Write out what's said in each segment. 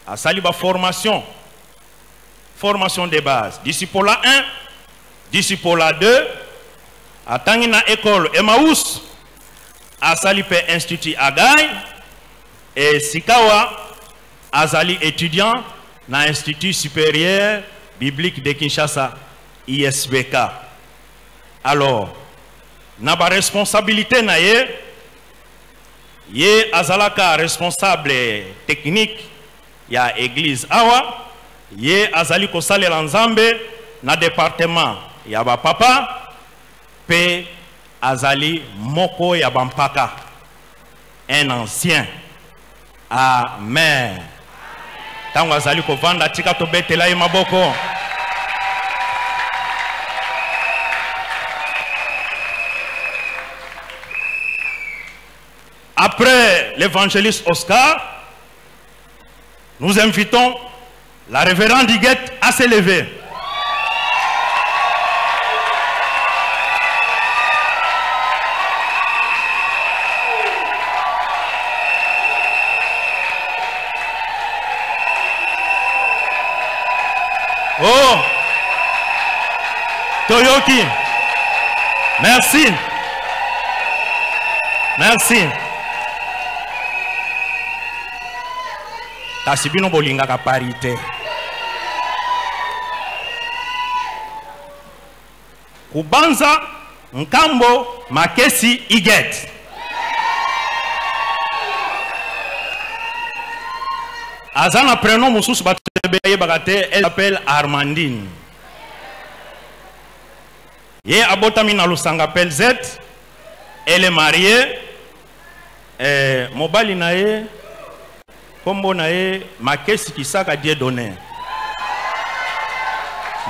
asali ba formation de base. Discipola 1, Discipola 2, atangi na école Emmaüs, asali pe Institut Agai, et Sikawa, azali étudiant na Institut supérieur biblique de Kinshasa, ISBK. Alors, na ba responsabilité na ye azalaka responsable technique ya église awa, ye azali kosalela nzambe na département ya ba papa, pe azali moko ya bampaka, un ancien. Amen. Tango azali kovanda tika to betela ye maboko. Après l'évangéliste Oscar, nous invitons la révérende Iguette à se lever. Oh, Toyoki, merci. Merci. Tasibino bolinga ka parité. Kubanza Nkambo Makesi Iguette. Azana prénom Moussous Batebeye Bagate, elle s'appelle Armandine. Ye Abotamina Lusanga appelle Z. Elle est mariée. Mobali nae, Kombo nae, Makesi Kisaka Dieu donné.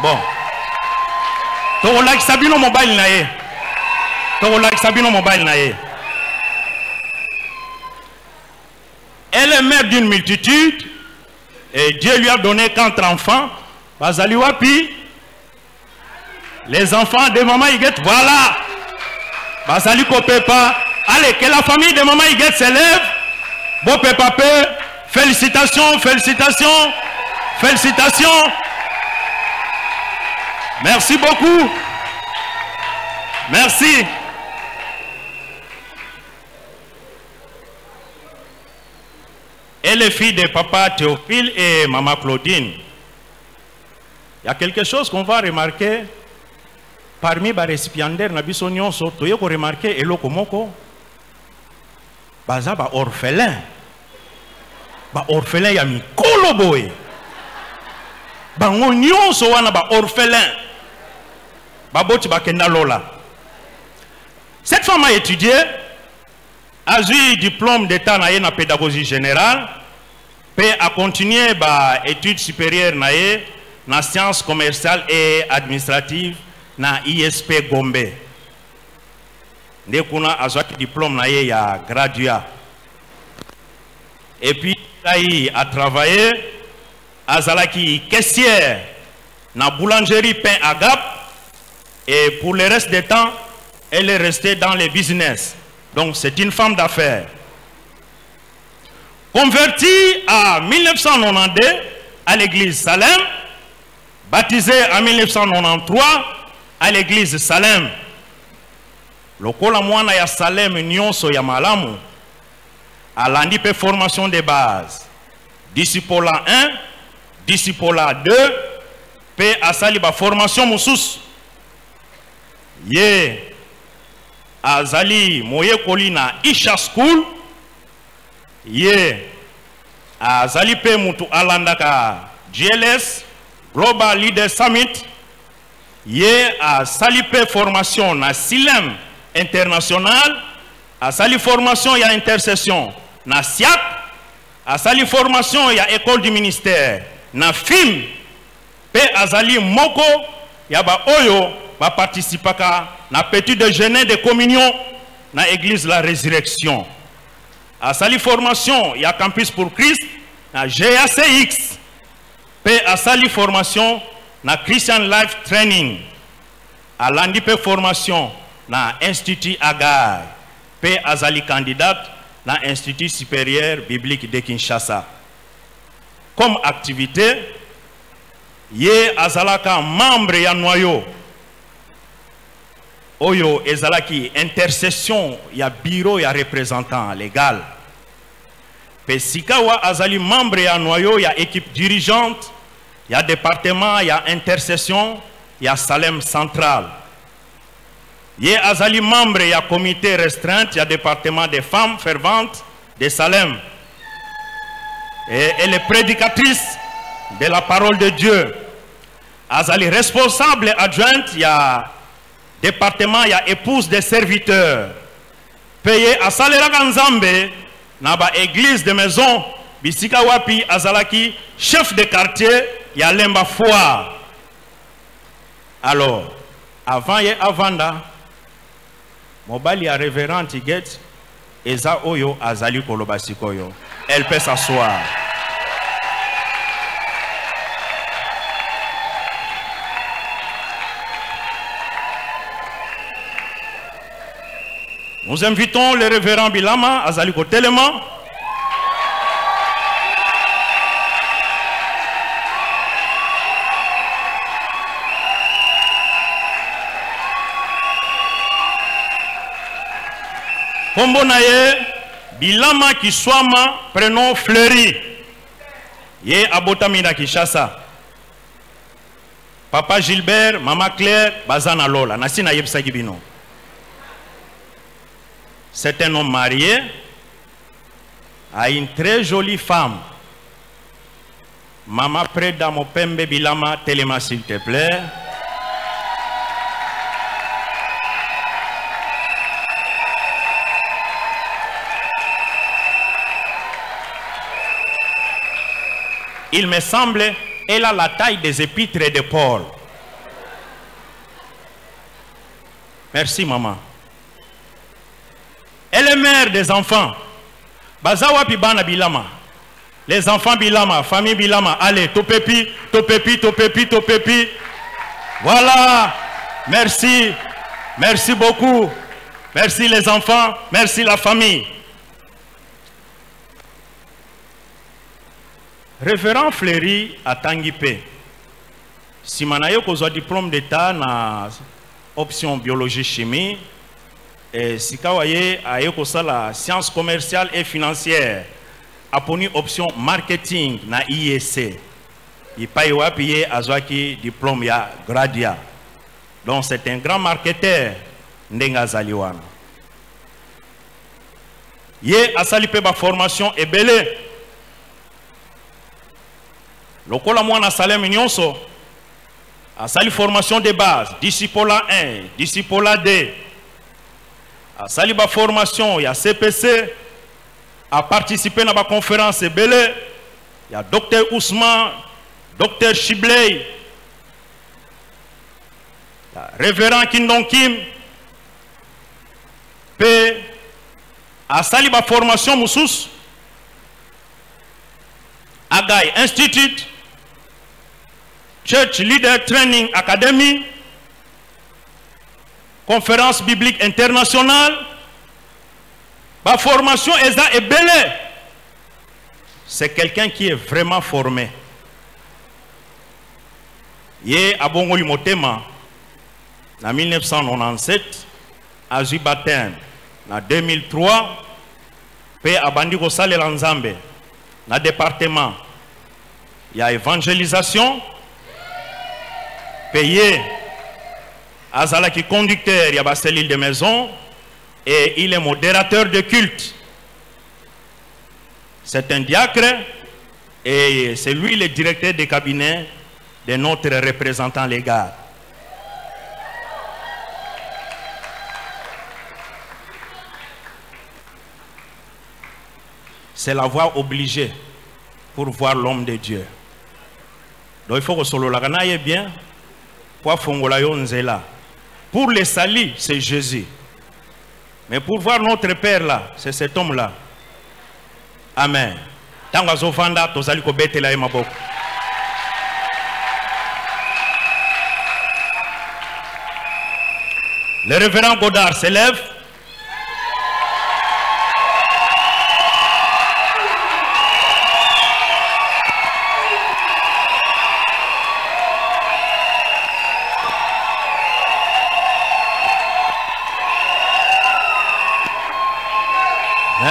Bon. Tokolaki Sabino mobile nae. Tokolaki Sabino mobile nae. Elle est mère d'une multitude. Et Dieu lui a donné 4 enfants. Bazali wapi. Les enfants de Maman Iguette, voilà. Bazali Kopepa. Allez, que la famille de Maman Iguette s'élève. Bon papa, félicitations, félicitations, félicitations. Merci beaucoup. Merci. Et les filles de papa Théophile et maman Claudine. Il y a quelque chose qu'on va remarquer parmi les récipiendaires Nabiso Nyonso, tu as remarqué Eloko Moko, baza ba orphelin. Ba orphelin ya mikolo boy. Ba nyonso wana ba orphelin. Ba boti ba kenda lola. Cette femme a étudié, a eu diplôme d'état na na pédagogie générale, puis a continué ba études supérieures na sciences commerciales et administratives na ISP Gombe. Ndekuna a eu diplôme na ya graduat. Et puis il a travaillé à Zalaki caissière na boulangerie Pain Agap, et pour le reste du temps elle est restée dans les business. Donc c'est une femme d'affaires. Convertie en 1992 à l'église Salem, baptisée en 1993 à l'église Salem. Lokola mwana ya Salem nyonso ya malamu, alandi pe formation de base. Discipola 1, Discipola 2, pe asali ba formation musus. Ye azali moye kolina Isha School. Ye azali pe mutu alandaka GLS Global Leader Summit. Ye azali pe formation na Silem International. Azali formation ya intercession na SIAC. Azali formation ya école du ministère na FIM. Pe azali moko ya ba oyo ba participaka na petit déjeuner de communion na église la résurrection. Asali formation ya campus pour Christ na GACX. Pe asali formation na Christian Life Training. Alandi pe formation na Institut Agai. Pe azali candidate na Institut supérieur biblique de Kinshasa. comme activité, ye azalaka membre ya noyau oyo ezalaki intercession ya bureau ya représentant légal. Pe sikawa azali membre ya noyau ya équipe dirigeante, ya département ya intercession ya Salem Central. Ye azali membre ya comité restreint ya département des femmes ferventes de Salem. Et elle est prédicatrice de la parole de Dieu. Azali responsable adjointe ya département ya épouse des serviteurs. Payé à Saleraka Nzambe na ba église de maison bisika wapi azalaki chef de quartier ya Lemba Foire. Alors avant ye avanda mobali ya révérend Tiget eza oyo azali koloba sikoyo. Elle peut s'asseoir. Nous invitons le révérend Bilama Azaliko Telema. Kombo naye Bilama Kiswama prénom Fleury. Ye abotamina Kishasa. Papa Gilbert, Maman Claire, Bazana Lola. Nasina Yepsa Gibino. C'est un homme marié à une très jolie femme. Maman Preda Mopembe Bilama Telema s'il te plaît. Il me semble, elle a la taille des épîtres de Paul. Merci maman. Elle est mère des enfants. Bazawa Pibana Bilama. Les enfants Bilama, famille Bilama. Allez, topepi, topepi, topepi, topepi. Voilà. Merci. Merci beaucoup. Merci les enfants. Merci la famille. Révérend Fleury à Tanguipé. Si manayo kozwa diplôme d'état na option biologie chimie et si kawaye aye kosala sciences commerciales et financières a poni option marketing na IEC. Ipai wapi azwaki diplôme ya gradia. Donc c'est un grand marketeur ndenga zaliwana. Ye asali pe ba formation ebele. Lokola mwana Salem nyonso asali formation de base, discipola 1, discipola 2. Asali ba formation ya CPC, a participé na ba conférence ebele, ya Dr Ousmane, Dr Chibley, ya Révérend Kindonkim, pe asali ba formation musus Agai Institute, Church Leader Training Academy, Conférence biblique internationale, ma formation est belle. C'est quelqu'un qui est vraiment formé. Yé Abongoli Motema, en 1997, à Zubaten, en 2003, P. Abandiko Sale Lanzambe, dans le département, il y a évangélisation. Payé Azala qui conducteur, il y a cellule de maison et il est modérateur de culte. C'est un diacre et c'est lui le directeur de cabinet de notre représentant légal. C'est la voie obligée pour voir l'homme de Dieu. Donc il faut que solo la ganaye bien. Pour les salis, c'est Jésus. Mais pour voir notre Père là, c'est cet homme-là. Amen. Le révérend Godard s'élève.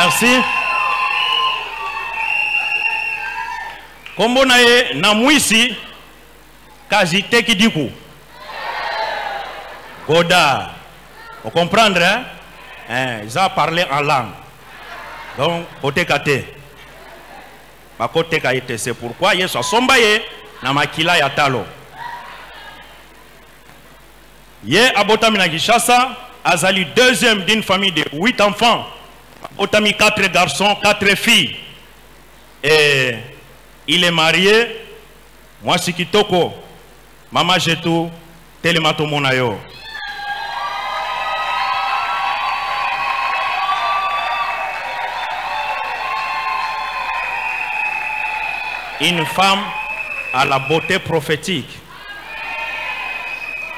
Merci. Kombo na ye na mwisi kazi teki diku. Godard. Vous comprenez, hein? Ils ont parlé en langue. Donc, côté kate. Ba côté kaite, c'est pourquoi ils sont sombaye na makila ya talo. Ye abotami na Kinshasa, azali deuxième d'une famille de 8 enfants. Abotami 4 garçons, 4 filles. Et il est marié. Moi si kitoko. Mama jetu telemato monayo. Une femme à la beauté prophétique.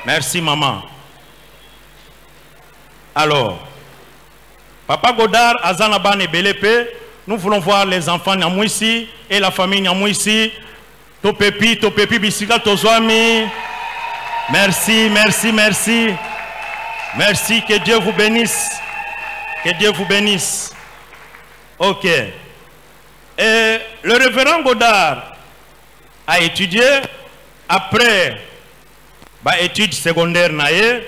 Merci maman. Alors, Papa Godard, Azanaban et Belepe, nous voulons voir les enfants Nyamouissi et la famille Nyamouissi. Topepi, Bisika, Tozwami. Merci, merci, merci. Merci, que Dieu vous bénisse. Que Dieu vous bénisse. Ok. Et le révérend Godard a étudié après études secondaires nae,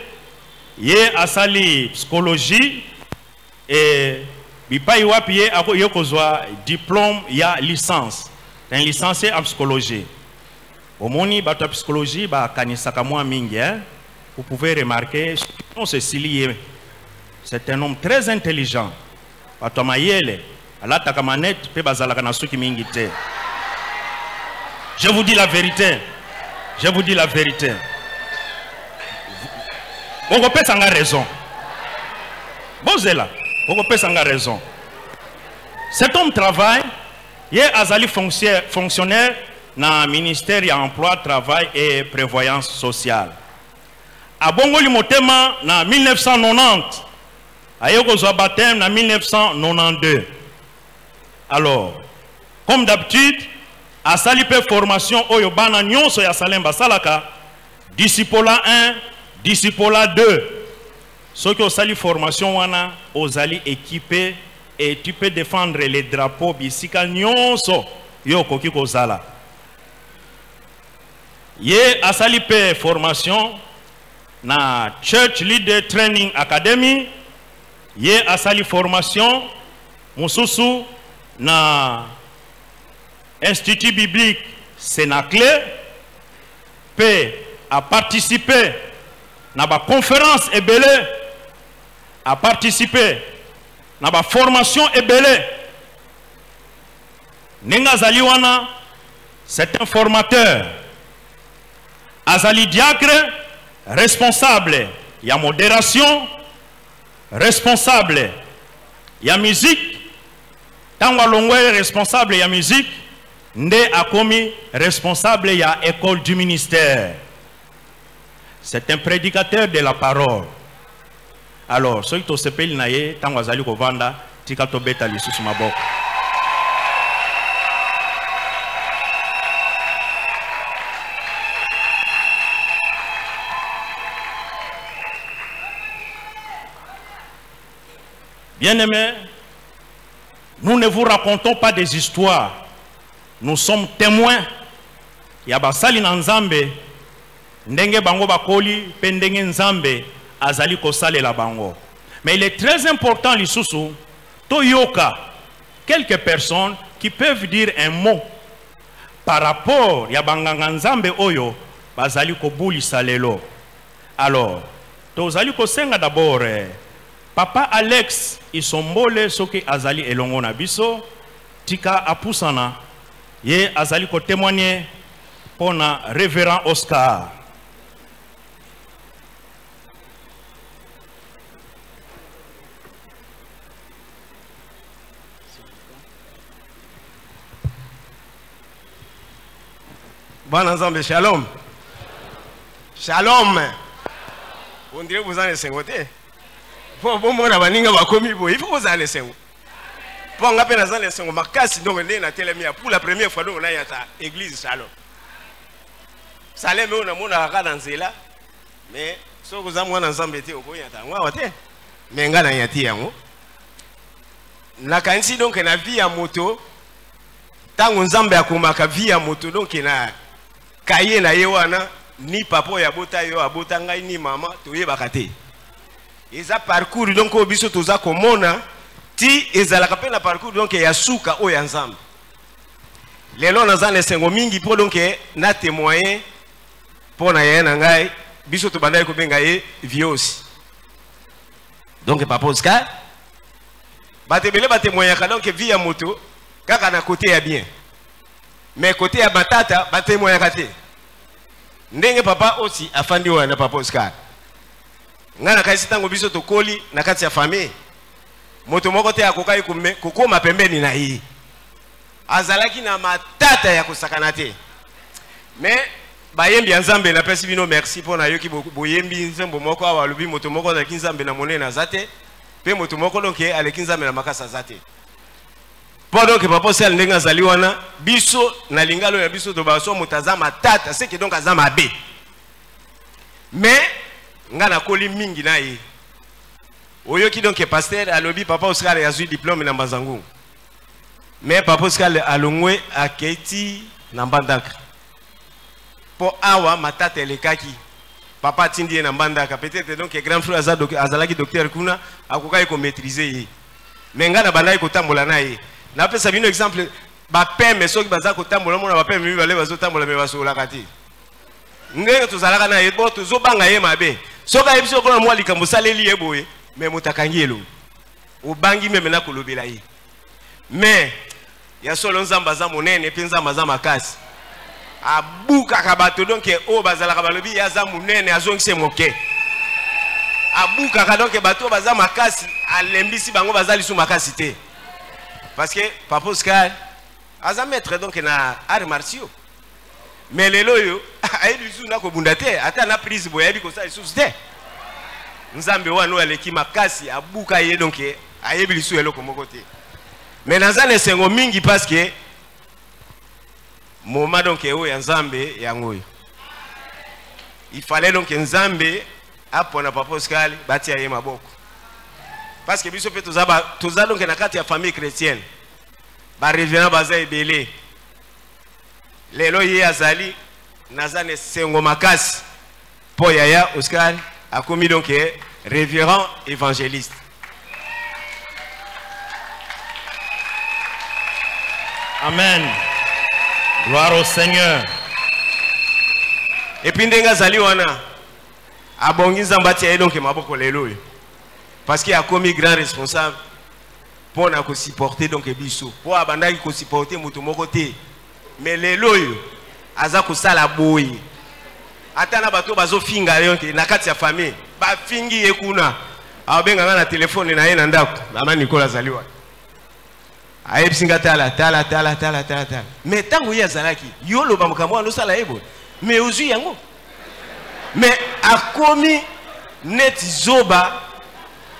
ye asali psychologie et bipa iwapi ye ako yokozwa diplôme ya licence. Un licencié en psychologie. Au moni bato psychologie ba kanisaka mwa mingi hein. Vous pouvez remarquer c'est lié. C'est un homme très intelligent. Bato mayele alata kamanette pe bazalaka na suki mingi te. Je vous dis la vérité. Je vous dis la vérité. Vous avez raison. Vous êtes là. Vous avez raison. Cet homme travaille. Il est azali fonctionnaire dans le ministère de l'Emploi, Travail et Prévoyance sociale. À Bongoli Motema, en 1990. À Yokozwa baptême en 1992. Alors, comme d'habitude, à Salipé formation Oyobana Nyonso ya Salemba Salaka, Discipola 1, Discipola 2. Ceux qui ont sali formation wana, osali équipé et tu peux défendre les drapeaux bisika Nyonso Yoko Kiko Zala. Ye a Salipé formation na Church Leader Training Academy. Ye a sali formation Mususu na Institut biblique Sénaclé peut a participé à la conférence Ebele, a participé à la formation Ebele. Nenga Zaliwana, c'est un formateur. Azali Diacre, responsable. Il y a modération, responsable. Il y a musique. Tangwa Longwe, responsable, il y a musique. Nde Akomi, responsable, il y a école du ministère. C'est un prédicateur de la parole. Alors, ceux qui ont sepé l'inaye, Tangwa Zali Kovanda, Tikato Beta Lissus Mabok. Bien-aimés, nous ne vous racontons pas des histoires. Nous sommes témoins. Yabasali Nzambe, ndenge bango bakoli, pendenge Nzambe, azali kosale la bango. Mais il est très important, Lisusu, Toyoka, quelques personnes qui peuvent dire un mot par rapport à Banganga Nzambe Oyo, bazali kobuli salelo. Alors, tozali kosenga d'abord, Papa Alex, Isombole, soki azali elongo na biso, tika apusana. Ye azali ko témoigner pour na révérend Oscar. Bon ensemble, shalom. Shalom. On dirait que vous en êtes sengoté. Bon, moi, il faut que vous en êtes sengoté. Pour la première fois, on a l'église Shalom. Salem, on a un là. Mais si vous avez un ensemble, mais nakanisi donc na vie ya moto tango nzambe akomaka vie ya moto donc na kaye na ye wana ni papa ya bota yo abota ngai ni mama toyebaka te eza parcours donc obiso toza komona ti ezalaka pe na parcours donc ya suka o ya nzambe lelo naza na sengo mingi po donc na témoigner po na ye na ngai biso to bandai ko benga ye viosi donc papa Oscar batebele batémoignaka donc vie ya moto kaka na côté ya bien mais côté ya batata batémoignaka te ndenge papa aussi afandi wana papa Oscar ngana kasi tango biso to koli na kati ya famille moto moko te akokai kokoma pembeni na ye azalaki na matata ya kosakana te mais bayembi nzambe na pesi bino merci pona yoki boyembi nzambe moko awa lobi moto moko na kinzambe na monene na zate pe moto moko donc aleki nzambe na makasa zate pendant que papa sel ndenga zali wana biso na lingalo ya biso to baso mutazama tata c'est que donc azama be mais ngana koli mingi na ye oyoki donc pasteur alobi papa Oscar yazui diplôme na Mbazangu mais papa Oscar alongwe aketi na Mbandaka po awa matata elekaki papa tindi na Mbandaka peut-être donc grand frère azalaki docteur kuna akokai ko maîtriser ye mais ngana bandai ko tambola na ye na pesa bino exemple ba peme soki baza ko tambola mona ba peme bale bazo tambola me basola kati ngenge tozalaka na ye bo tozobanga ye mabe soka yebiso ko mwa likambo saleli ye boye mais mutakangelo ubangi meme na kolobela ye mais ya solo nzamba za monene pe nzamba za makasi abuka kabato donc o bazala kabalobi ya za monene azongise moke abuka ka donc bato baza makasi alembisi bango bazali su makasi te parce que papa Oscar aza maître donc na arts martiaux mais lelo yo ayebi su na ko bunda te ata na prise boya bi ko sa su te nzambe wano aleki makasi abuka ye donc ayebi lisu eloko moko te mais nazane sengo mingi parce que moment donc o ya nzambe yango il fallait donc nzambe apona papa Oscar batia ye maboko parce que biso pe toza donc na kati ya famille chrétienne ba revenant baza ebele lelo ye azali nazane sengo makasi po yaya Oscar a commis donc révérend évangéliste. Amen. Gloire au Seigneur. Et puis ndenga zali wana abongi nzambati ya donc maboko lelo parce qu'il a commis grand responsable pour na ko supporter donc biso pour abandaki ko supporter mutu moko te mais lelo aza ko sala boyi atana bato bazo finga yonke na kati ya famille ba fingi ekuna abenga na telefone na ye na ndako mama Nicolas zaliwa ayebsinga tala mais tango ya zalaki yolo ba mukamwa no sala ebo mais ozu yango mais akomi net zoba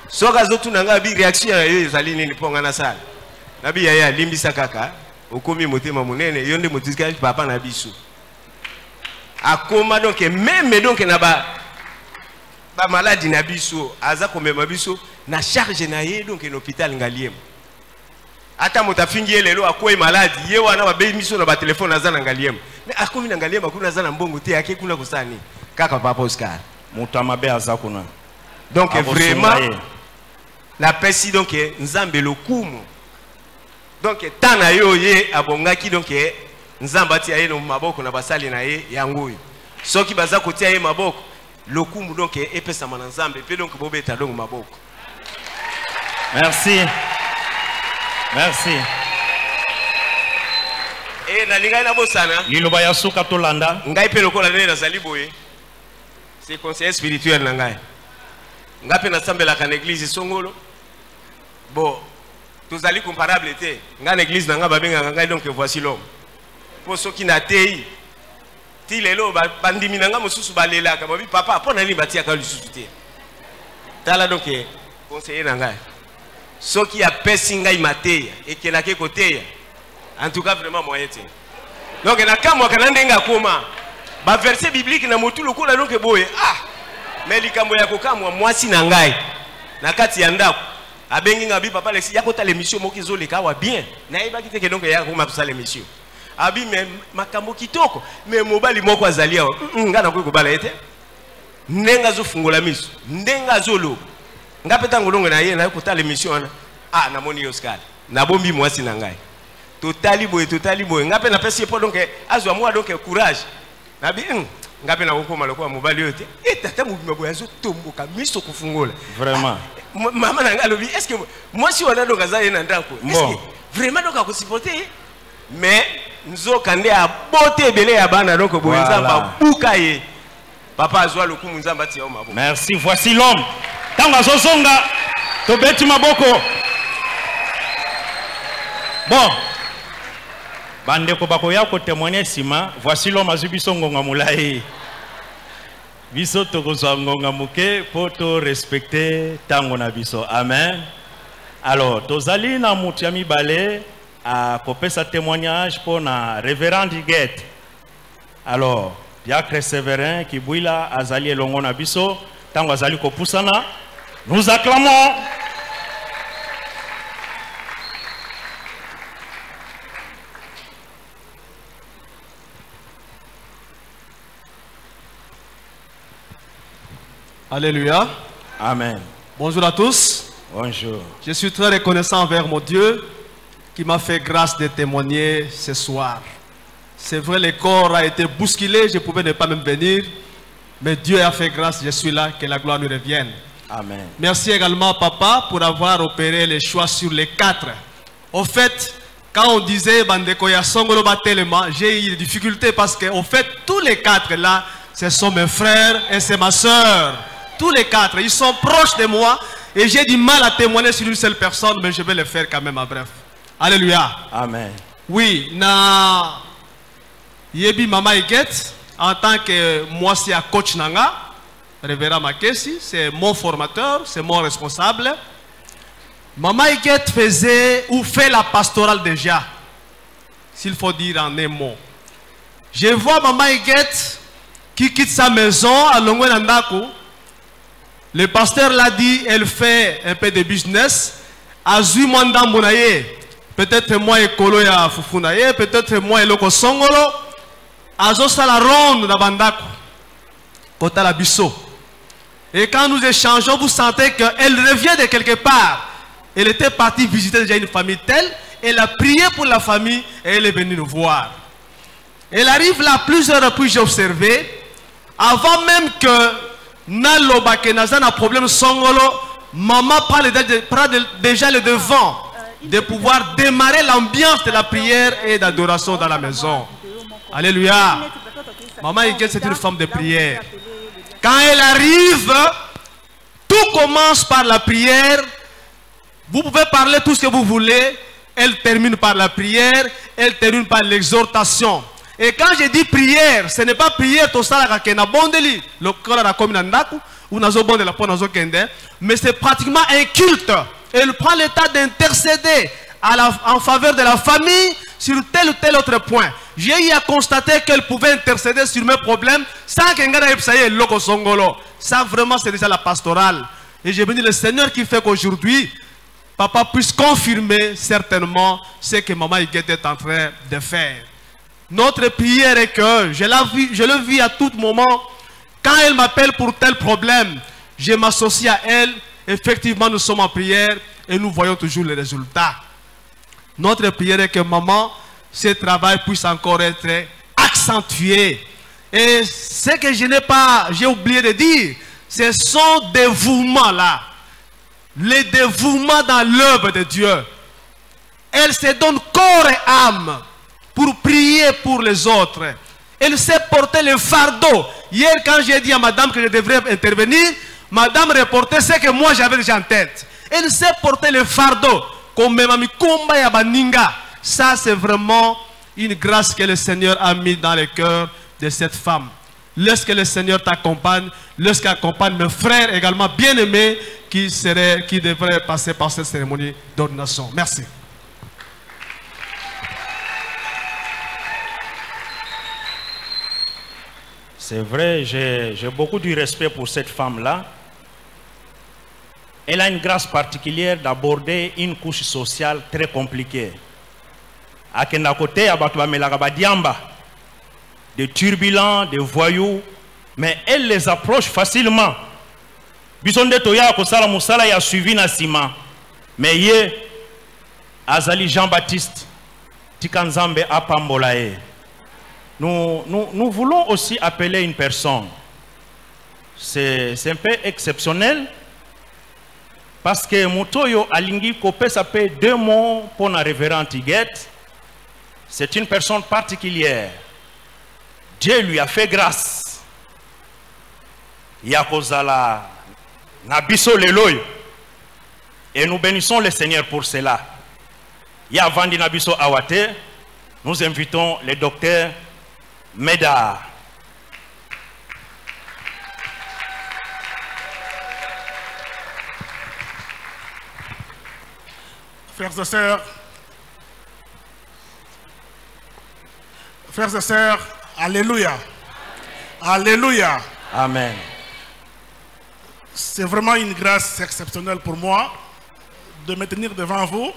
soka zotu nanga bi réaction ya yo ezali nini ponga na sala nabi ya limbisa kaka okomi motema monene yonde motisika papa na biso akoma donc même donc na ba maladie na biso aza komema biso na charge na ye donc en hôpital ngaliem ata motafingi lelo akoye maladie ye wana ba be biso na ba téléphone aza na ngaliem mais akomi na ngaliem akuna aza na mbongo te yake kuna kusani kaka papa Oscar Mutamabe aza kuna donc vraiment la pesi donc nzambe lokumu donc tana yo ye abongaki donc nzambati aye no maboko na basali na ye yangoyo soki baza kotia ye maboko lokumu donc epesa mana nzambe pe donc bobeta donc maboko. Merci. Merci. Et na linga na bosana liloba ya suka tolanda ngai pe lokola nene na zali boye c'est conseiller spirituel na ngai ngape na sambela ka église songolo bon tozali comparable te nga na église na nga babenga ngai donc voici l'homme pour ceux qui na tei ti lelo bandimi na nga mosusu balelaka babi papa pona ni batia ka lisusu te tala donc conseiller na ngai ceux qui a pesi ngai mateya et que na ke koteya en tout cas vraiment moyen te donc na kamwa kana ndenga koma ba verset biblique na motu lokola donc boye mais likambo ya kokamwa mwasi na ngai na kati ya ndako abengi ngabi papa Alexis ya kota l'émission moki zo leka wa bien na yeba kite ke donc ya ko makusa l'émission abi mais makambo kitoko mais mobali moko azali awa ngana ko bala ete ndenga zo fungola miso ndenga zo lo ngapeta ngolongo na ye na kota l'émission na ah na moni Oscar na bombi mwasi na ngai totali boy ngape na pesi po donc azwa moi donc courage na bi ngape na kokoma lokwa mobali yote tata mobima boy azo tomboka miso kufungola Vraiment. Maman n'a pas est-ce que moi si on a donc azali na ndako est-ce que vraiment donc à supporter mais nous okande a beauté belé ya bana donc boyenzamba bukaye papa azwa le kumu nzamba tia mabo. Merci, voici l'homme. Tanga zozonga tobeti maboko. Bon. Bande ko bakoya ko témoigner sima, voici l'homme azubiso ngonga mulai. Biso tokozwa ngonga muke poto respecter tango na biso. Amen. Alors, tozali na mutu ya mibale a kopesa témoignage pour na révérend Diguette. Alors, Diacre Séverin qui bouila azali elongo na biso tango azali kopusana. Nous acclamons. Alléluia. Amen. Bonjour à tous. Bonjour. Je suis très reconnaissant envers mon Dieu qui m'a fait grâce de témoigner ce soir. C'est vrai, le corps a été bousculé, je pouvais ne pas même venir, mais Dieu a fait grâce, je suis là, que la gloire lui revienne. Amen. Merci également, papa, pour avoir opéré les choix sur les 4. Au fait, quand on disait Bandeko ya Songolo tellement, j'ai eu des difficultés parce que, au fait, tous les 4 là, ce sont mes frères et c'est ma soeur. Tous les 4, ils sont proches de moi et j'ai du mal à témoigner sur une seule personne, mais je vais le faire quand même en bref. Alléluia. Amen. Oui, na Yebi Mama Iguette, en tant que moi c'est un coach Nanga, Révérend Makesi, c'est mon formateur, c'est mon responsable. Mama Iguette faisait ou fait la pastorale déjà, s'il faut dire en un mot. Je vois Mama Iguette qui quitte sa maison à Longwenandako. Le pasteur l'a dit, elle fait un peu de business. Azui Mwanda Mounaye, peut-être moi Ekolo ya Fufunaye, peut-être moi Eloko Songolo. Azo la ronde na Bandako, Kota la Bisso. Et quand nous échangeons, vous sentez qu'elle revient de quelque part. Elle était partie visiter déjà une famille telle, elle a prié pour la famille et elle est venue nous voir. Elle arrive là plusieurs reprises, j'ai observé. Avant même que Naloba Kenazan a problème Songolo, maman prend déjà le devant de pouvoir démarrer l'ambiance de la prière et d'adoration dans la maison. Alléluia. Maman Iguette, c'est une femme de prière. Quand elle arrive, tout commence par la prière. Vous pouvez parler tout ce que vous voulez. Elle termine par la prière. Elle termine par l'exhortation. Et quand je dis prière, ce n'est pas prière tout ça la bondeli, le corps la commune ndaku ou nazo bonde la nazo kende, mais c'est pratiquement un culte. Elle prend l'état d'intercéder en faveur de la famille sur tel ou tel autre point. J'ai eu à constater qu'elle pouvait intercéder sur mes problèmes sans qu'un gars ait loko songolo. Ça vraiment c'est déjà la pastorale. Et j'ai béni le Seigneur qui fait qu'aujourd'hui, papa puisse confirmer certainement ce que maman Iguette est en train de faire. Notre prière est que je le vis à tout moment. Quand elle m'appelle pour tel problème, je m'associe à elle. Effectivement, nous sommes en prière et nous voyons toujours les résultats. Notre prière est que maman, ce travail puisse encore être accentué. Et ce que j'ai oublié de dire, c'est son dévouement là. Le dévouement dans l'œuvre de Dieu. Elle se donne corps et âme pour prier pour les autres. Elle sait porter le fardeau. Hier, quand j'ai dit à madame que je devrais intervenir, madame reportait ce que moi j'avais déjà en tête. Elle sait porter le fardeau. Comme Mamie Kumba ya Baninga. Ça, c'est vraiment une grâce que le Seigneur a mis dans le cœur de cette femme. Laisse que le Seigneur t'accompagne. Laisse qu'il accompagne mes frères également bien-aimés qui devraient passer par cette cérémonie d'ordination. Merci. C'est vrai, j'ai beaucoup de respect pour cette femme-là. elle a une grâce particulière d'aborder une couche sociale très compliquée. À côté, des turbulents, des voyous, mais elle les approche facilement. Bisonde Toya Kosala Moussala y a suivi Nassima, mais yé Azali Jean-Baptiste Tikanzambe Apambolae. Nous voulons aussi appeler une personne. C'est un peu exceptionnel parce que Motoyo Alingi Kopé s'appelle 2 mots pour la révérende Iguet. C'est une personne particulière. Dieu lui a fait grâce. Yakozala Nabiso Leloy. Et nous bénissons le Seigneur pour cela. Yavandi Nabiso Awate, nous invitons le docteur Meda. Frères et sœurs, alléluia. Alléluia. Amen. C'est vraiment une grâce exceptionnelle pour moi de me tenir devant vous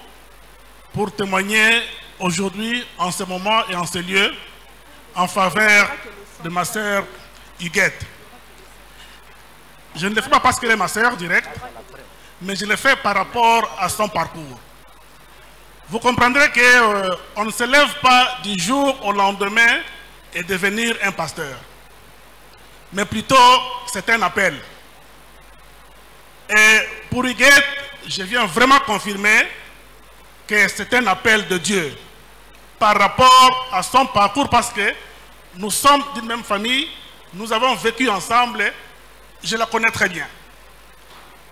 pour témoigner aujourd'hui, en ce moment et en ce lieu, en faveur de ma sœur Huguette. Je ne le fais pas parce qu'elle est ma sœur directe, mais je le fais par rapport à son parcours. Vous comprendrez qu'on ne se lève pas du jour au lendemain et devenir un pasteur. Mais plutôt, c'est un appel. Et pour Huguette, je viens vraiment confirmer que c'est un appel de Dieu par rapport à son parcours, parce que nous sommes d'une même famille, nous avons vécu ensemble, je la connais très bien.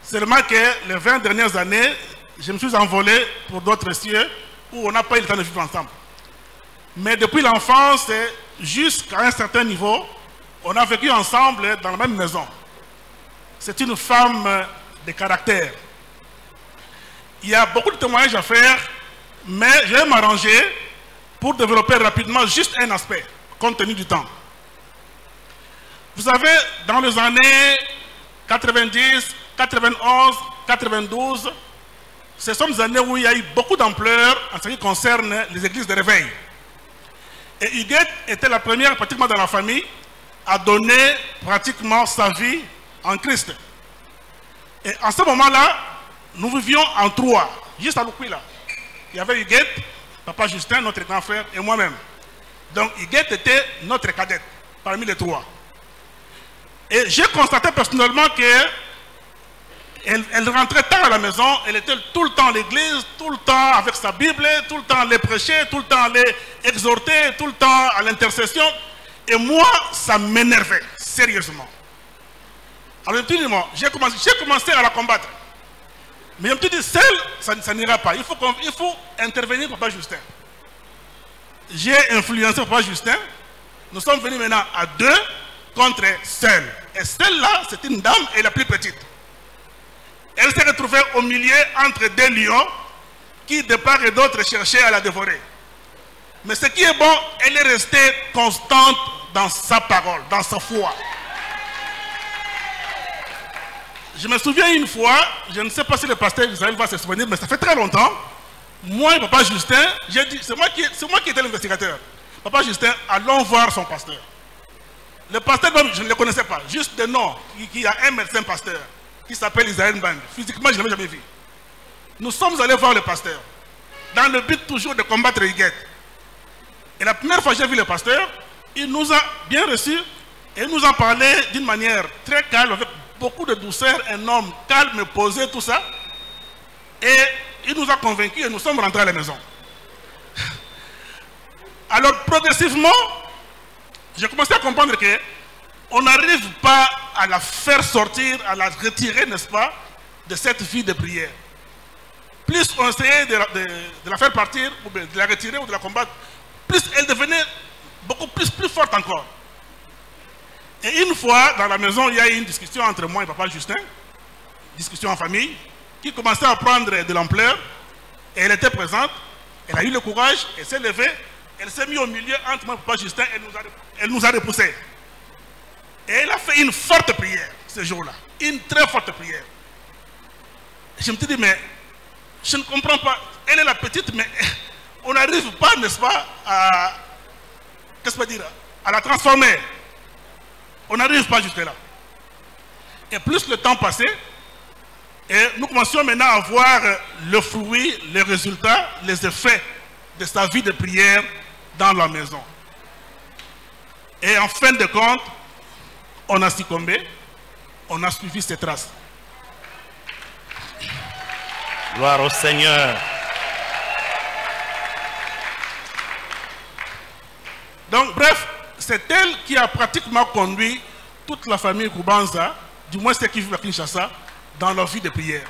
Seulement que les 20 dernières années, je me suis envolé pour d'autres cieux où on n'a pas eu le temps de vivre ensemble. Mais depuis l'enfance jusqu'à un certain niveau, on a vécu ensemble dans la même maison. C'est une femme de caractère. Il y a beaucoup de témoignages à faire, mais je vais m'arranger pour développer rapidement juste un aspect, compte tenu du temps. Vous savez, dans les années 90, 91, 92, ce sont des années où il y a eu beaucoup d'ampleur en ce qui concerne les églises de réveil. Et Huguette était la première, pratiquement dans la famille, à donner pratiquement sa vie en Christ. Et en ce moment-là, nous vivions en 3, juste à Lukwila. Il y avait Huguette, Papa Justin, notre grand frère, et moi-même. Donc Huguette était notre cadette, parmi les 3. Et j'ai constaté personnellement qu'elle rentrait tard à la maison, elle était tout le temps à l'église, tout le temps avec sa Bible, tout le temps à les prêcher, tout le temps à les exhorter, tout le temps à l'intercession. Et moi, ça m'énervait, sérieusement. Alors j'ai commencé à la combattre. Mais je me suis dit, seul, ça n'ira pas. Il faut intervenir, Papa Justin. J'ai influencé Papa Justin. Nous sommes venus maintenant à 2 contre seule. Et celle-là, c'est une dame et la plus petite. Elle s'est retrouvée au milieu entre 2 lions qui, de part et d'autre, cherchaient à la dévorer. Mais ce qui est bon, elle est restée constante dans sa parole, dans sa foi. Je me souviens une fois, je ne sais pas si le pasteur Israël va se souvenir, mais ça fait très longtemps. Moi et Papa Justin, j'ai dit, c'est moi qui étais l'investigateur. Papa Justin, allons voir son pasteur. Le pasteur, je ne le connaissais pas, juste de nom, qui a un médecin pasteur, qui s'appelle Israël Mbang. Physiquement, je ne l'avais jamais vu. Nous sommes allés voir le pasteur, dans le but toujours de combattre Huguette. Et la première fois que j'ai vu le pasteur, il nous a bien reçus et il nous a parlé d'une manière très calme, avec beaucoup de douceur, un homme calme et posé, tout ça. Et il nous a convaincus et nous sommes rentrés à la maison. Alors progressivement, j'ai commencé à comprendre qu'on n'arrive pas à la faire sortir, à la retirer, n'est-ce pas, de cette vie de prière. Plus on essayait de la faire partir, ou de la retirer ou de la combattre, plus elle devenait beaucoup plus forte encore. Et une fois, dans la maison, il y a eu une discussion entre moi et Papa Justin, discussion en famille, qui commençait à prendre de l'ampleur, et elle était présente, elle a eu le courage, elle s'est levée, elle s'est mise au milieu entre moi et Papa Justin, elle nous a repoussés. Et elle a fait une forte prière ce jour-là, une très forte prière. Je me dis, mais je ne comprends pas. Elle est la petite, mais on n'arrive pas, n'est-ce pas, à, qu'est-ce que je peux dire, à la transformer. On n'arrive pas jusque-là. Et plus le temps passait, et nous commencions maintenant à voir le fruit, les résultats, les effets de sa vie de prière dans la maison. Et en fin de compte, on a succombé, on a suivi ses traces. Gloire au Seigneur. Donc, bref, c'est elle qui a pratiquement conduit toute la famille Koubanza, du moins ceux qui vivent à Kinshasa, dans leur vie de prière.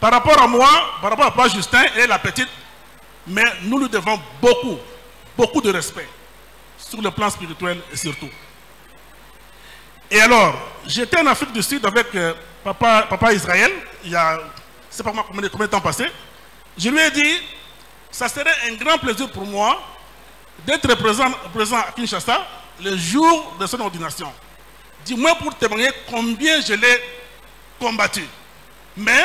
Par rapport à moi, par rapport à Papa Justin, elle est la petite, mais nous lui devons beaucoup de respect, sur le plan spirituel et surtout. Et alors, j'étais en Afrique du Sud avec papa Israël, il y a, je ne sais pas combien de temps passé. Je lui ai dit, ça serait un grand plaisir pour moi d'être présent à Kinshasa le jour de son ordination. Dis-moi pour témoigner combien je l'ai combattu. Mais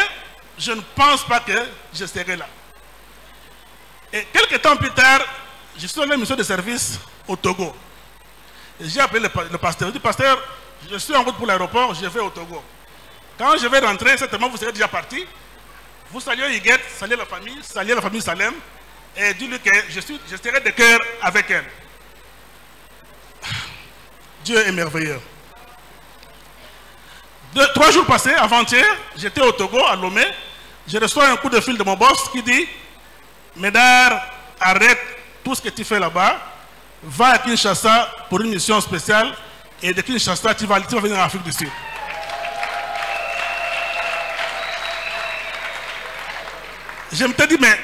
je ne pense pas que je serai là. Et quelques temps plus tard, je suis allé à une mission de service au Togo. J'ai appelé le pasteur. Je dis, pasteur, je suis en route pour l'aéroport, je vais au Togo. Quand je vais rentrer, certainement vous serez déjà parti. Vous saluez Higuette, saluez la famille Salem, et dis-lui que je serai de cœur avec elle. Dieu est merveilleux. 3 jours passés, avant-hier, j'étais au Togo, à Lomé. Je reçois un coup de fil de mon boss qui dit, Médard, arrête tout ce que tu fais là-bas, va à Kinshasa pour une mission spéciale, et de Kinshasa, tu vas venir en Afrique du Sud. Je me suis dit, mais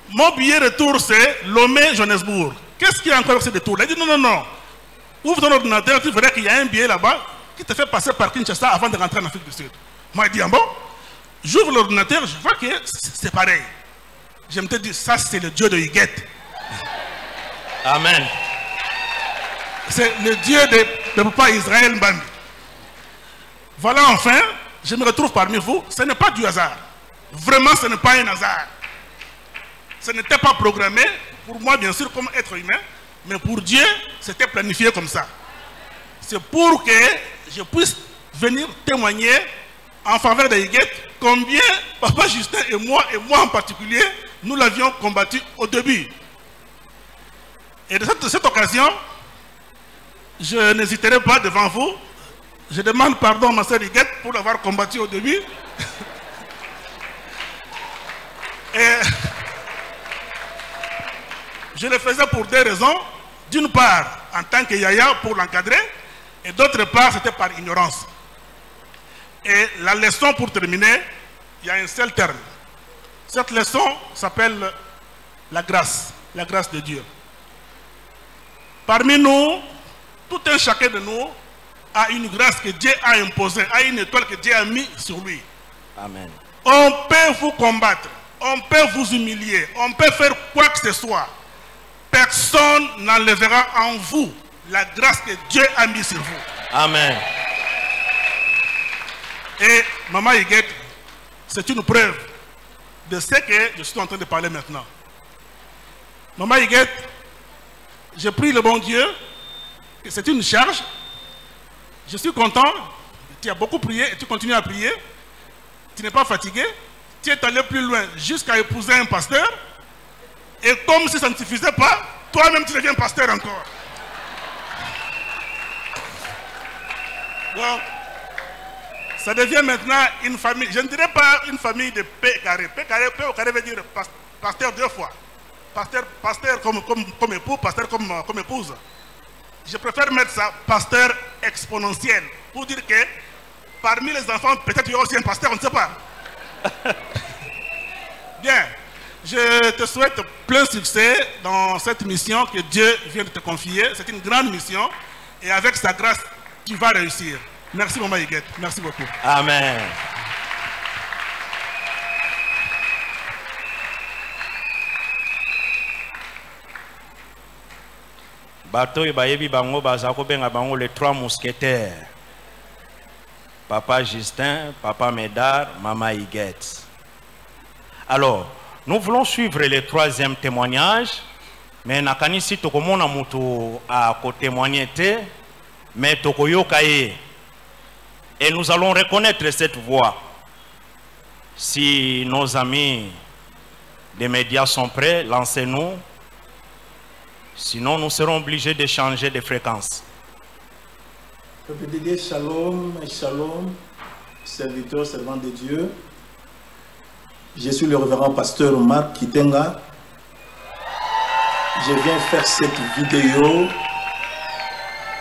mon billet retour, c'est Lomé-Johannesburg. Qu'est-ce qu'il y a encore avec ce détour? Il a dit, non. Ouvre ton ordinateur, tu verras qu'il y a un billet là-bas qui te fait passer par Kinshasa avant de rentrer en Afrique du Sud. Moi, je dis, ah bon? J'ouvre l'ordinateur, je vois que c'est pareil. Je me suis dit, ça, c'est le Dieu de Higuette. Amen. C'est le Dieu de papa Israël Mbambi. Voilà, enfin, je me retrouve parmi vous. Ce n'est pas du hasard. Vraiment, ce n'est pas un hasard. Ce n'était pas programmé, pour moi, bien sûr, comme être humain, mais pour Dieu, c'était planifié comme ça. C'est pour que je puisse venir témoigner en faveur de Higuette combien Papa Justin et moi en particulier, nous l'avions combattu au début. Et de cette occasion, je n'hésiterai pas devant vous. Je demande pardon à ma sœur Higuette pour l'avoir combattu au début. Et je le faisais pour 2 raisons. D'une part, en tant que Yaya, pour l'encadrer, et d'autre part, c'était par ignorance. Et la leçon, pour terminer, il y a un seul terme. Cette leçon s'appelle la grâce de Dieu. Parmi nous, tout un chacun de nous a une grâce que Dieu a imposée, a une étoile que Dieu a mise sur lui. Amen. On peut vous combattre, on peut vous humilier, on peut faire quoi que ce soit. Personne n'enlèvera en vous la grâce que Dieu a mise sur vous. Amen. Et Maman Higuette, c'est une preuve de ce que je suis en train de parler maintenant. Maman Higuette, je prie le bon Dieu, que c'est une charge. Je suis content, tu as beaucoup prié et tu continues à prier. Tu n'es pas fatigué. Tu es allé plus loin jusqu'à épouser un pasteur. Et comme si ça ne suffisait pas, toi-même tu deviens pasteur encore. Donc, ça devient maintenant une famille. Je ne dirais pas une famille de paix carré. Paix carré veut dire pasteur 2 fois. Pasteur comme époux, pasteur comme épouse. Je préfère mettre ça pasteur exponentiel. Pour dire que parmi les enfants, peut-être il y a aussi un pasteur, on ne sait pas. Bien. Je te souhaite plein succès dans cette mission que Dieu vient de te confier. C'est une grande mission. Et avec sa grâce, tu vas réussir. Merci, Maman Higuette. Merci beaucoup. Amen. Bato bayebi bango baza ko benga bango les 3 mousquetaires. Papa Justin, Papa Médard, Maman Higuette. Alors, nous voulons suivre le troisième témoignage, mais nakanisi tokomona mutu a ko témoigner te, mais tokoyoka ye. Et nous allons reconnaître cette voix. Si nos amis des médias sont prêts, lancez-nous. Sinon, nous serons obligés de changer de fréquence. Peuple de Dieu, shalom, shalom, serviteurs, servants de Dieu. Je suis le révérend pasteur Marc Kitenga. Je viens faire cette vidéo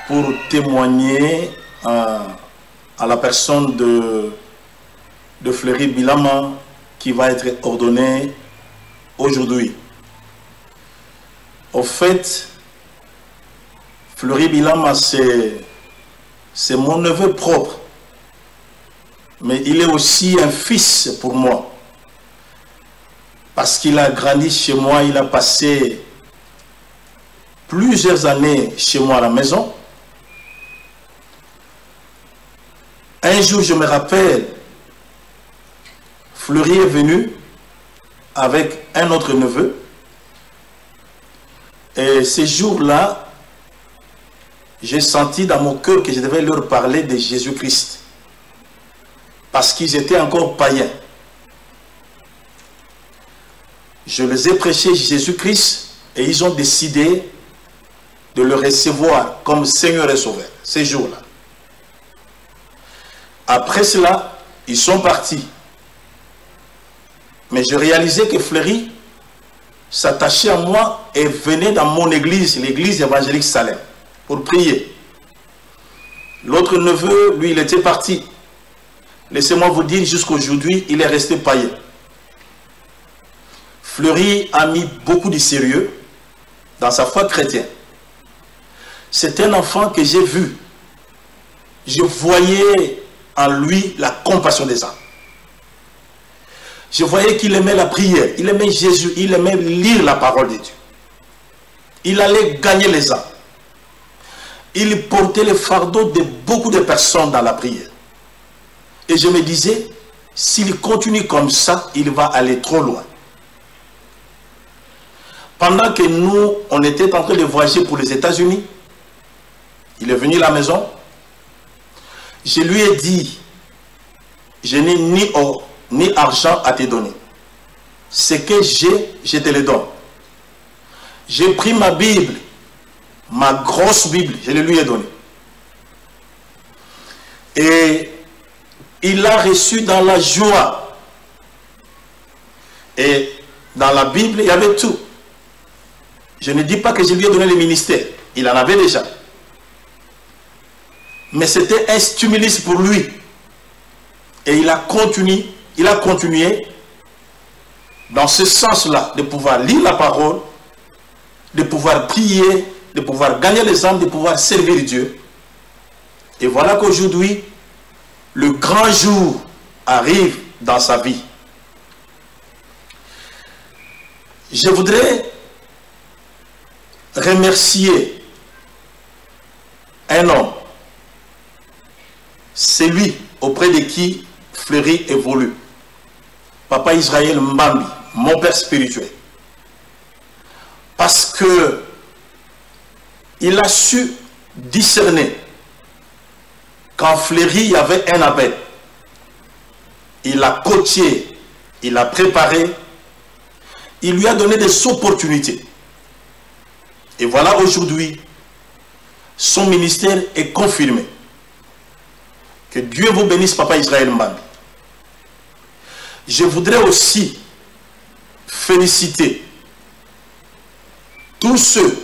pour témoigner à la personne de Fleury Bilama qui va être ordonnée aujourd'hui. Au fait, Fleury Bilama, c'est mon neveu propre, mais il est aussi un fils pour moi. Parce qu'il a grandi chez moi, il a passé plusieurs années chez moi à la maison. Un jour, je me rappelle, Fleury est venu avec un autre neveu. Et ce jour-là, j'ai senti dans mon cœur que je devais leur parler de Jésus-Christ. Parce qu'ils étaient encore païens. Je les ai prêché Jésus-Christ et ils ont décidé de le recevoir comme Seigneur et Sauveur, ces jours-là. Après cela, ils sont partis. Mais je réalisais que Fleury s'attachait à moi et venait dans mon église, l'église évangélique Salem, pour prier. L'autre neveu, lui, il était parti. Laissez-moi vous dire, jusqu'aujourd'hui, il est resté païen. Fleury a mis beaucoup de sérieux dans sa foi chrétienne. C'est un enfant que j'ai vu. Je voyais en lui la compassion des âmes. Je voyais qu'il aimait la prière, il aimait Jésus, il aimait lire la parole de Dieu. Il allait gagner les âmes. Il portait le fardeau de beaucoup de personnes dans la prière. Et je me disais, s'il continue comme ça, il va aller trop loin. Pendant que nous, on était en train de voyager pour les États-Unis, il est venu à la maison. Je lui ai dit, je n'ai ni or, ni argent à te donner. Ce que j'ai, je te le donne. J'ai pris ma Bible, ma grosse Bible, je le lui ai donnée. Et il l'a reçu dans la joie. Et dans la Bible, il y avait tout. Je ne dis pas que je lui ai donné le ministère. Il en avait déjà. Mais c'était un stimulus pour lui. Et il a continué dans ce sens-là, de pouvoir lire la parole, de pouvoir prier, de pouvoir gagner les âmes, de pouvoir servir Dieu. Et voilà qu'aujourd'hui, le grand jour arrive dans sa vie. Je voudrais remercier un homme, c'est lui auprès de qui Fleury évolue. Papa Israël Mbambi, mon père spirituel. Parce que il a su discerner quand Fleury y avait un appel. Il a coaché, il a préparé, il lui a donné des opportunités. Et voilà aujourd'hui, son ministère est confirmé. Que Dieu vous bénisse, Papa Israël Mbambi. Je voudrais aussi féliciter tous ceux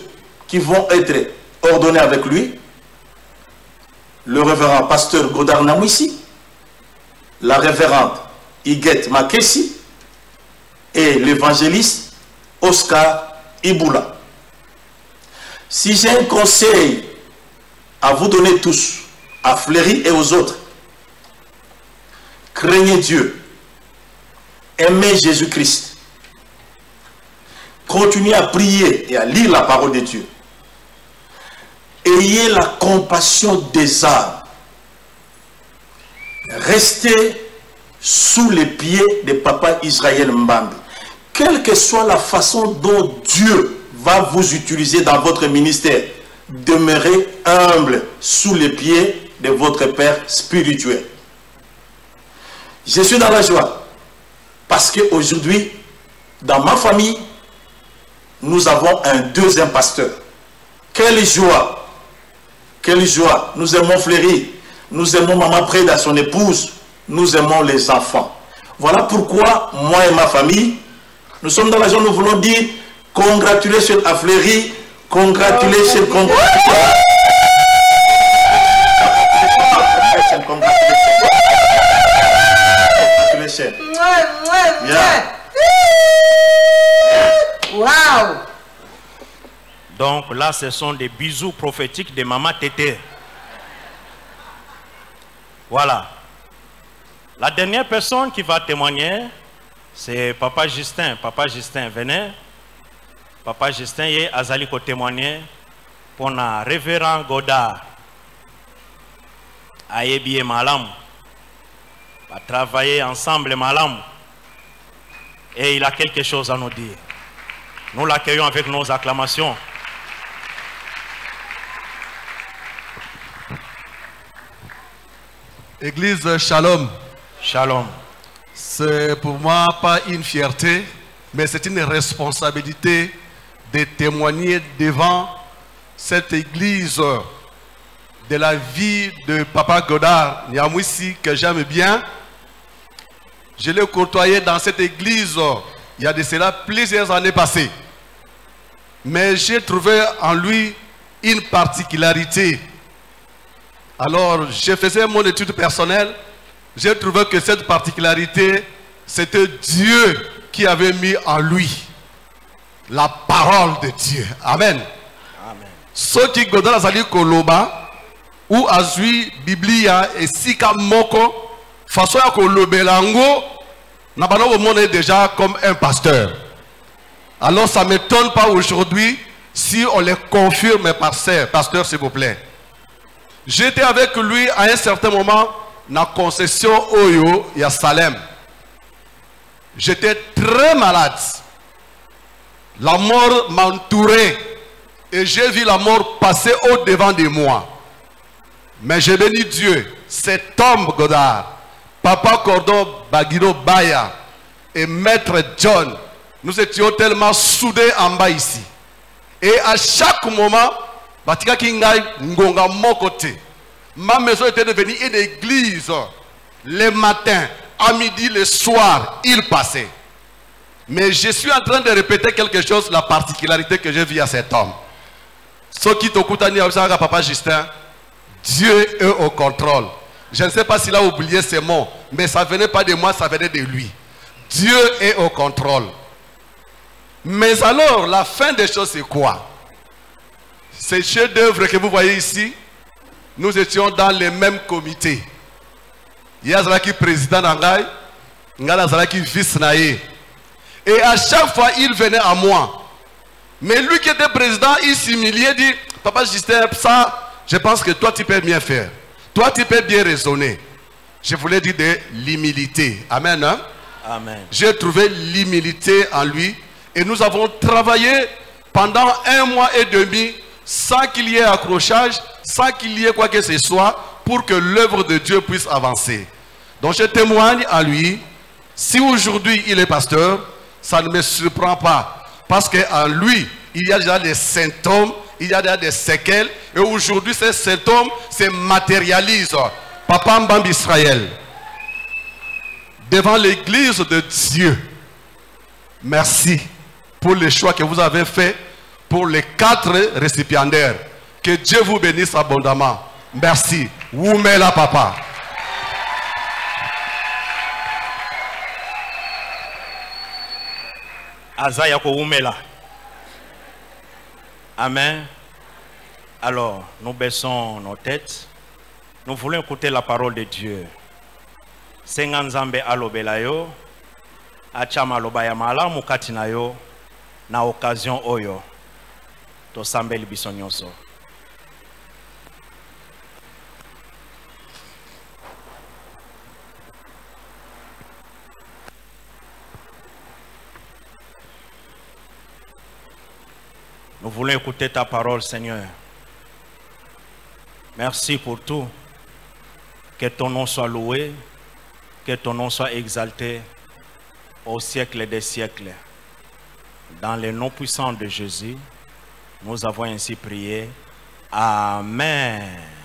qui vont être ordonnés avec lui. Le révérend pasteur Godard Namouissi, la révérende Higuette Makessi et l'évangéliste Oscar Iboula. Si j'ai un conseil à vous donner tous, à Fleury et aux autres, craignez Dieu, aimez Jésus-Christ, continuez à prier et à lire la parole de Dieu, ayez la compassion des âmes, restez sous les pieds de Papa Israël Mbambi. Quelle que soit la façon dont Dieu va vous utiliser dans votre ministère, demeurez humble sous les pieds de votre Père spirituel. Je suis dans la joie parce qu'aujourd'hui, dans ma famille, nous avons un deuxième pasteur. Quelle joie! Quelle joie! Nous aimons Fleury, nous aimons Maman Preda, son épouse, nous aimons les enfants. Voilà pourquoi moi et ma famille, nous sommes dans la joie, nous voulons dire congratulations à Fleury, congratulations, congratulations. Yeah. Wow. Donc là, ce sont des bisous prophétiques de Maman Tété. Voilà. La dernière personne qui va témoigner, c'est Papa Justin. Papa Justin, venez. Papa Justin est azali ko témoigner pour la révérend Godard. Ayebi malam. Va travailler ensemble malam. Et il a quelque chose à nous dire. Nous l'accueillons avec nos acclamations. Église Shalom. Shalom. C'est pour moi pas une fierté, mais c'est une responsabilité de témoigner devant cette église de la vie de Papa Godard Nyamwisi que j'aime bien. Je l'ai côtoyé dans cette église il y a de cela plusieurs années passées. Mais j'ai trouvé en lui une particularité. Alors, je faisais mon étude personnelle. J'ai trouvé que cette particularité, c'était Dieu qui avait mis en lui la parole de Dieu. Amen. Amen. Ce qui Godard azali koloba ou azui Biblia et sika moko façon ya kolobelango na bano au monde est déjà comme un pasteur. Alors ça ne m'étonne pas aujourd'hui si on les confirme par pasteur s'il vous plaît. J'étais avec lui à un certain moment dans la concession Oyo et à Salem. J'étais très malade. La mort m'entourait et j'ai vu la mort passer au-devant de moi. Mais j'ai béni Dieu, cet homme Godard, Papa Cordon Bagiro Baya et Maître John, nous étions tellement soudés en bas ici. Et à chaque moment, Batika Kingai Ngonga mon côté. Ma maison était devenue une église. Le matin, à midi, le soir, il passait. Mais je suis en train de répéter quelque chose, la particularité que j'ai vue à cet homme. Ce qui t'occupait à Papa Justin, Dieu est au contrôle. Je ne sais pas s'il a oublié ces mots, mais ça ne venait pas de moi, ça venait de lui. Dieu est au contrôle. Mais alors, la fin des choses, c'est quoi? Ces chefs-d'œuvre que vous voyez ici, nous étions dans les mêmes comités. Il y a Zalaki président d'Angaï, il y a Zalaki vice-naïe. Et à chaque fois, il venait à moi. Mais lui qui était président, il s'humiliait, dit, Papa Justin, ça, je pense que toi, tu peux bien faire. Toi, tu peux bien raisonner. Je voulais dire de l'humilité. Amen. Hein? Amen. J'ai trouvé l'humilité en lui. Et nous avons travaillé pendant 1 mois et demi sans qu'il y ait accrochage, sans qu'il y ait quoi que ce soit, pour que l'œuvre de Dieu puisse avancer. Donc je témoigne à lui. Si aujourd'hui il est pasteur, ça ne me surprend pas. Parce qu'en lui, il y a déjà des symptômes, il y a déjà des séquelles. Et aujourd'hui, ces symptômes se matérialisent. Papa Mbambi Israël, devant l'église de Dieu, merci pour le choix que vous avez fait pour les 4 récipiendaires. Que Dieu vous bénisse abondamment. Merci. Woumela papa. Azaya ko Woumela. Amen. Alors, nous baissons nos têtes. Nous voulons écouter la parole de Dieu. Senganzambe alobelayo, achama lobaya mala mukati nayo, na occasion oyo, to sambeli bisonyoso. Nous voulons écouter ta parole, Seigneur. Merci pour tout. Que ton nom soit loué, que ton nom soit exalté au siècle des siècles. Dans le nom puissant de Jésus, nous avons ainsi prié. Amen.